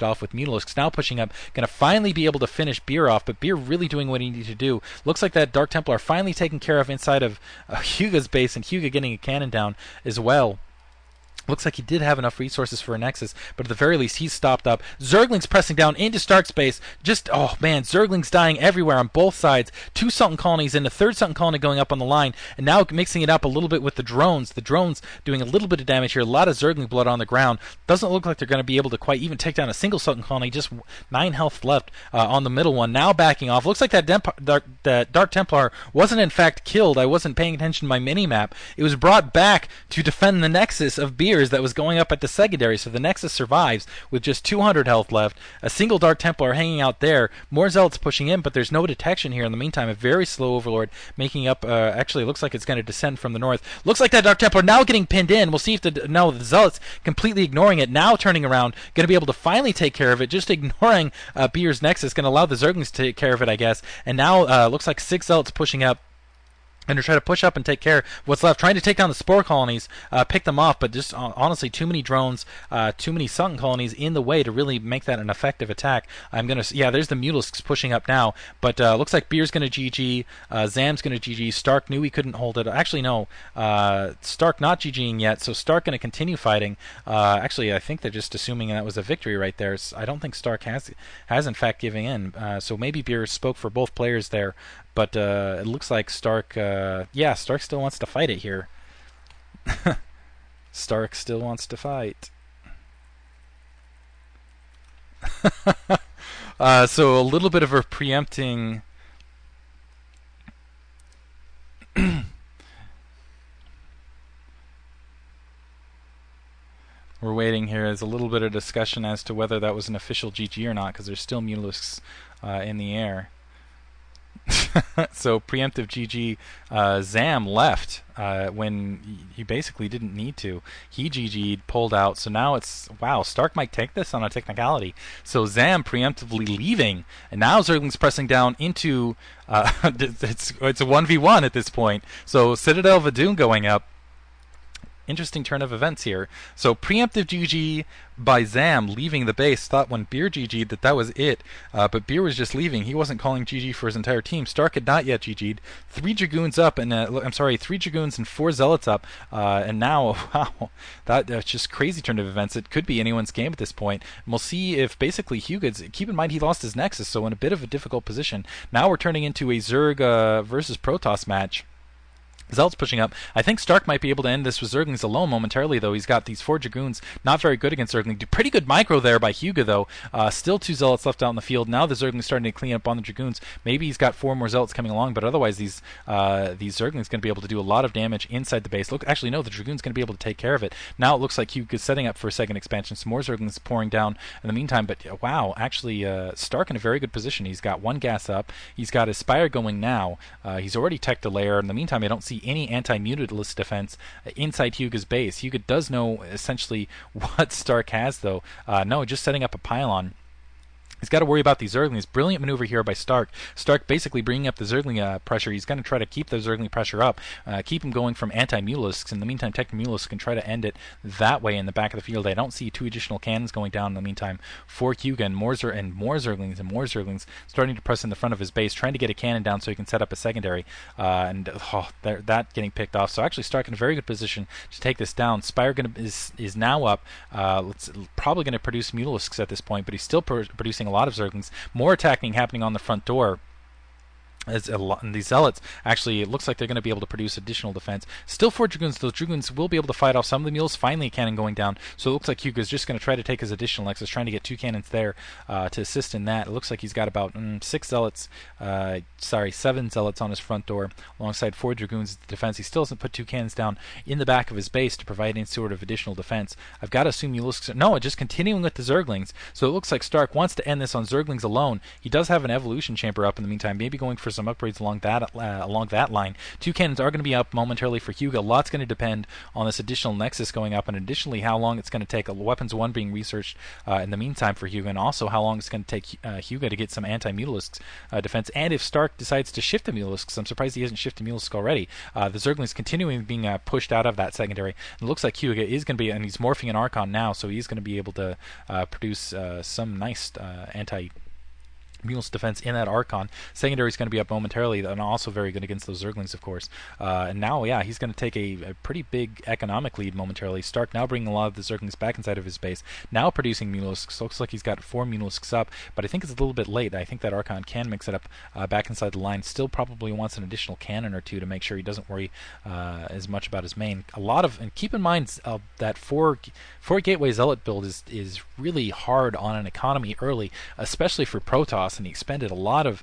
off with Mutalisks now pushing up, going to finally be able to finish Bier off, but Bier really doing what he needed to do. Looks like that Dark Templar finally taken care of inside of Hygua's base, and Hyuga getting a cannon down as well. Looks like he did have enough resources for a Nexus, but at the very least, he's stopped up. Zerglings pressing down into Stark's base. Just, oh man, Zerglings dying everywhere on both sides. 2 Sultan colonies in, a 3rd Sultan colony going up on the line, and now mixing it up a little bit with the drones. The drones doing a little bit of damage here. A lot of Zergling blood on the ground. Doesn't look like they're going to be able to quite even take down a single Sultan colony. Just 9 health left on the middle one. Now backing off. Looks like that Dark Templar wasn't in fact killed. I wasn't paying attention to my mini-map. It was brought back to defend the Nexus of Bier that was going up at the secondary, so the Nexus survives with just 200 health left. A single Dark Templar hanging out there. More Zealots pushing in, but there's no detection here. In the meantime, a very slow Overlord making up. Actually, it looks like it's going to descend from the north. Looks like that Dark Templar now getting pinned in. We'll see if the Zealots completely ignoring it. Now turning around, going to be able to finally take care of it. Just ignoring Bier's Nexus, going to allow the Zerglings to take care of it, I guess. And now looks like 6 Zealots pushing up. And to try to push up and take care of what's left, trying to take down the spore colonies, pick them off, but just honestly, too many drones, too many Sultan colonies in the way to really make that an effective attack. Yeah, there's the Mutalisks pushing up now, but looks like Bier's going to GG, Zam's going to GG, Stark knew he couldn't hold it. Actually, no, Stark not GGing yet, so Stark going to continue fighting. Actually, I think they're just assuming that was a victory right there. I don't think Stark has in fact given in, so maybe Bier spoke for both players there. But it looks like Stark, Stark still wants to fight it here. Stark still wants to fight. So a little bit of a preempting. We're waiting here. There's a little bit of discussion as to whether that was an official GG or not, because there's still Mutalisks in the air. So preemptive GG. Zam left when he basically didn't need to. He GG'd, pulled out, so now it's, wow, Stark might take this on a technicality. So Zam preemptively leaving, and now Zergling's pressing down into, it's a 1v1 at this point. So Citadel Vadun going up. Interesting turn of events here. So preemptive GG by Zam leaving the base. Thought when Bier GG'd that was it, but Bier was just leaving. He wasn't calling GG for his entire team. Stark had not yet GG'd. 3 Dragoons up, and 3 Dragoons and 4 Zealots up, and now, wow, that's just crazy turn of events. It could be anyone's game at this point. And we'll see if basically Hyuga, keep in mind he lost his Nexus, so in a bit of a difficult position. Now we're turning into a Zerg versus Protoss match. Zealot's pushing up. I think Stark might be able to end this with Zerglings alone momentarily, though. He's got these 4 Dragoons, not very good against Zerglings. Pretty good micro there by Hyuga, though. Still 2 Zealots left out in the field. Now the Zerglings starting to clean up on the Dragoons. Maybe he's got 4 more Zealots coming along, but otherwise these Zerglings going to be able to do a lot of damage inside the base. Look, actually, no, the Dragoon's going to be able to take care of it. Now it looks like Hyuga's setting up for a second expansion. Some more Zerglings pouring down in the meantime, but wow, actually, Stark in a very good position. He's got 1 gas up. He's got his Spire going now. He's already teched a layer. In the meantime, I don't see any anti-mutalisks defense inside Hyuga's base. Hyuga does know essentially what Stark has, though. No, just setting up a pylon. He's got to worry about these Zerglings. Brilliant maneuver here by Stark. Stark basically bringing up the Zergling pressure. He's going to try to keep the Zergling pressure up, keep him going from anti-Mutalisks. In the meantime, Techno-Mutalisks can try to end it that way in the back of the field. I don't see 2 additional cannons going down in the meantime for Hyuga, and more Zerglings starting to press in the front of his base, trying to get a cannon down so he can set up a secondary. That getting picked off. So actually Stark in a very good position to take this down. Spire is now up. Probably going to produce Mutalisks at this point, but he's still producing a lot of Zerglings. More attacking happening on the front door. And these Zealots, actually, it looks like they're going to be able to produce additional defense. Still 4 Dragoons. Those Dragoons will be able to fight off some of the mules. Finally, a cannon going down. So it looks like Hyuga's just going to try to take his additional Nexus, trying to get 2 cannons there to assist in that. It looks like he's got about 7 Zealots on his front door, alongside 4 Dragoons defense. He still hasn't put 2 cannons down in the back of his base to provide any sort of additional defense. I've got to assume no, just continuing with the Zerglings. So it looks like Stark wants to end this on Zerglings alone. He does have an evolution chamber up in the meantime, maybe going for some upgrades along that line. 2 cannons are going to be up momentarily for hyguaa. A lot's going to depend on this additional nexus going up, and additionally how long it's going to take weapons 1 being researched in the meantime for hyguaa, and also how long it's going to take hyguaa to get some anti-mutalisks defense, and if Stark decides to shift to mutalisks. I'm surprised he hasn't shifted mutalisks already. The zerglings continuing being pushed out of that secondary. It looks like hyguaa is going to be, and he's morphing an Archon now, so he's going to be able to produce some nice Mule's defense in that Archon. Secondary is going to be up momentarily, and also very good against those Zerglings, of course. And now, yeah, he's going to take a pretty big economic lead momentarily. Stark now bringing a lot of the Zerglings back inside of his base, now producing Mulisks. Looks like he's got 4 Mulisks up, but I think it's a little bit late. I think that Archon can mix it up back inside the line. Still probably wants an additional cannon or 2 to make sure he doesn't worry as much about his main. And keep in mind that 4 Gateway Zealot build is really hard on an economy early, especially for Protoss, and he expended a lot of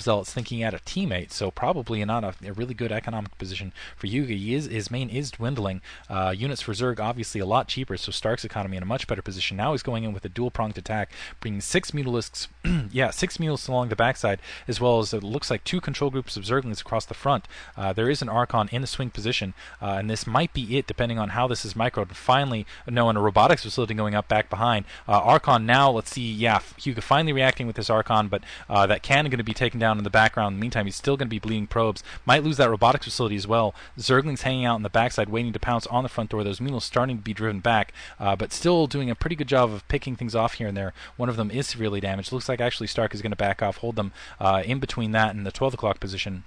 Zealots thinking he had a teammate, so probably not a really good economic position for hyguaa. His main is dwindling. Units for Zerg obviously a lot cheaper, so Stark's economy in a much better position. Now he's going in with a dual-pronged attack, bringing 6 Mutalisks, 6 Mutalisks along the backside, as well as it looks like 2 control groups of Zerglings across the front. There is an Archon in the swing position, and this might be it depending on how this is microed. Finally, and a robotics facility going up back behind. Archon now, let's see, hyguaa finally reacting with this Archon, but that cannon going to be taken down in the background. In the meantime, he's still going to be bleeding probes. Might lose that robotics facility as well. Zerglings hanging out in the backside, waiting to pounce on the front door. Those Mules starting to be driven back, but still doing a pretty good job of picking things off here and there. One of them is severely damaged. Looks like actually Stark is going to back off, hold them in between that and the 12 o'clock position.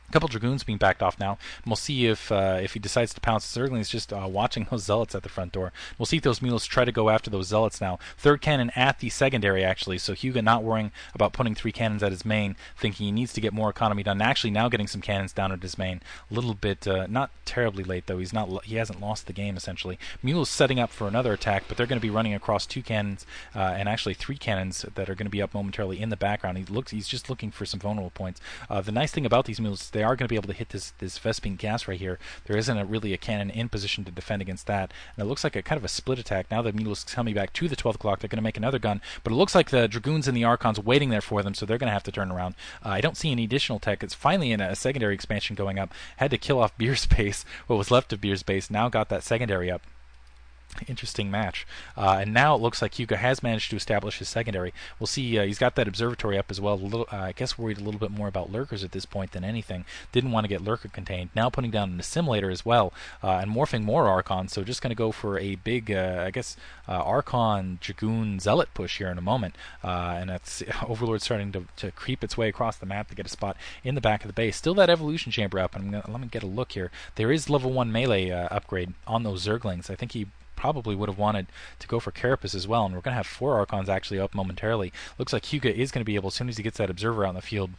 A couple Dragoons being backed off now, and we'll see if he decides to pounce. Zerglings just watching those Zealots at the front door. We'll see if those Mules try to go after those Zealots now. 3rd cannon at the secondary, actually, so hyguaa not worrying about putting 3 cannons at his main, thinking he needs to get more economy done. Actually now getting some cannons down at his main. A little bit, not terribly late, though. He hasn't lost the game, essentially. Mules setting up for another attack, but they're going to be running across 2 cannons, and actually 3 cannons that are going to be up momentarily in the background. He's just looking for some vulnerable points. The nice thing about these Mules, they are going to be able to hit this Vespene gas right here. There isn't really a cannon in position to defend against that, and it looks like a kind of a split attack. Now the Mules coming back to the 12 o'clock, they're going to make another gun, but it looks like the Dragoons and the Archons waiting there for them, so they're going to have to turn around. I don't see any additional tech. It's finally in a secondary expansion going up. Had to kill off Bier's base, what was left of Bier's base. Now got that secondary up. Interesting match. And now it looks like hyguaa has managed to establish his secondary. We'll see. He's got that observatory up as well. I guess worried a little bit more about lurkers at this point than anything. Didn't want to get lurker contained. Now putting down an assimilator as well, and morphing more Archons. So just going to go for a big, Archon Dragoon Zealot push here in a moment. And that's Overlord starting to creep its way across the map to get a spot in the back of the base. Still that evolution chamber up. And let me get a look here. There is level 1 melee upgrade on those Zerglings. I think he probably would have wanted to go for Carapace as well, and we're going to have 4 Archons actually up momentarily. Looks like hyguaa is going to be able, as soon as he gets that observer out in the field,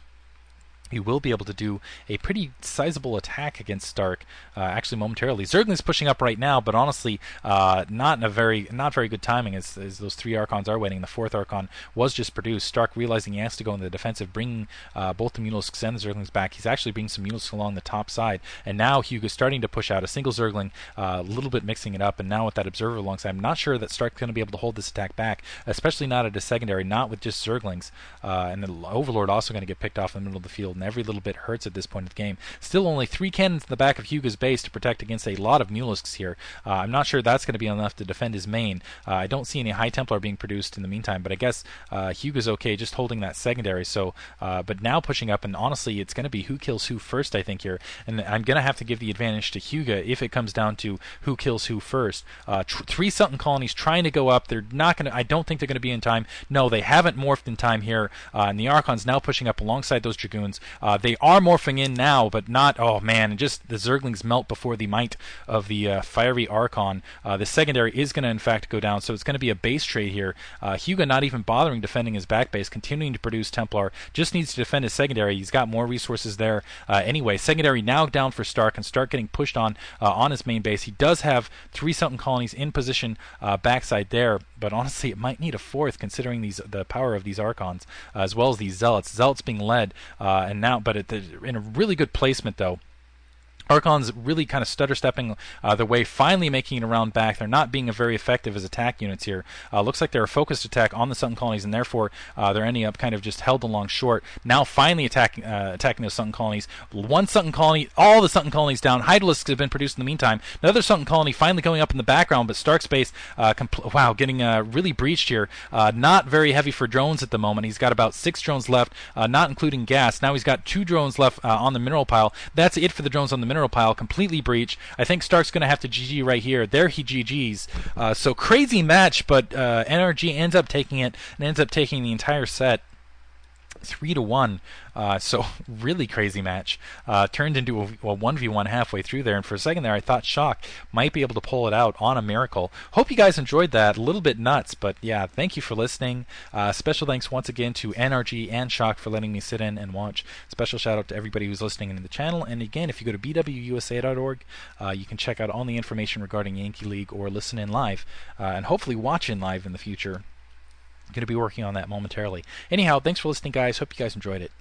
he will be able to do a pretty sizable attack against Stark, actually momentarily. Zergling's pushing up right now, but honestly, not very good timing as those 3 Archons are waiting. The 4th Archon was just produced. Stark realizing he has to go in the defensive, bringing both the Mutalisks and the Zerglings back. He's actually bringing some Mutalisks along the top side, and now hyguaa's starting to push out a single Zergling, a little bit mixing it up, and now with that observer alongside, I'm not sure that Stark's going to be able to hold this attack back, especially not at a secondary, not with just Zerglings, and the Overlord also going to get picked off in the middle of the field, and every little bit hurts at this point of the game. Still only 3 cannons in the back of hyguaa's base to protect against a lot of Mulisks here. I'm not sure that's going to be enough to defend his main. I don't see any High Templar being produced in the meantime, but I guess hyguaa's okay just holding that secondary. So, but now pushing up, and honestly, it's going to be who kills who first, I think, here. And I'm going to have to give the advantage to hyguaa if it comes down to who kills who first. 3 Sultan colonies trying to go up. They're not going to, I don't think they're going to be in time. No, they haven't morphed in time here. And the Archon's now pushing up alongside those Dragoons. They are morphing in now, but not, oh man, just the Zerglings melt before the might of the fiery Archon. The secondary is going to in fact go down, so it's going to be a base trade here. hyguaa not even bothering defending his back base, continuing to produce Templar, just needs to defend his secondary. He's got more resources there anyway. Secondary now down for Stark, and Stark getting pushed on his main base. He does have 3 Sultan colonies in position backside there, but honestly it might need a 4th considering the power of these Archons, as well as these Zealots. Zealots being led, and now, but in a really good placement though. Archon's really kind of stutter-stepping their way, finally making it around back. They're not being very effective as attack units here. Looks like they're a focused attack on the Sunken Colonies, and therefore they're ending up kind of just held along short. Now finally attacking those Sunken Colonies. One Sunken Colony, all the Sunken Colonies down. Hydralisks have been produced in the meantime. Another Sunken Colony finally going up in the background, but Stark's base, getting really breached here. Not very heavy for drones at the moment. He's got about 6 drones left, not including gas. Now he's got 2 drones left on the mineral pile. That's it for the drones on the mineral pile, completely breached. I think Stark's going to have to GG right here. There he GGs. So crazy match, but NRG ends up taking it and ends up taking the entire set 3-1. So really crazy match. Turned into a 1v1 halfway through there, and for a second there I thought Shock might be able to pull it out on a miracle. Hope you guys enjoyed that. A little bit nuts, but yeah, thank you for listening. Special thanks once again to NRG and Shock for letting me sit in and watch. Special shout out to everybody who's listening in the channel, and again, if you go to bwusa.org, you can check out all the information regarding Yankee League or listen in live, and hopefully watch in live in the future. Going to be working on that momentarily. Anyhow, thanks for listening, guys. Hope you guys enjoyed it.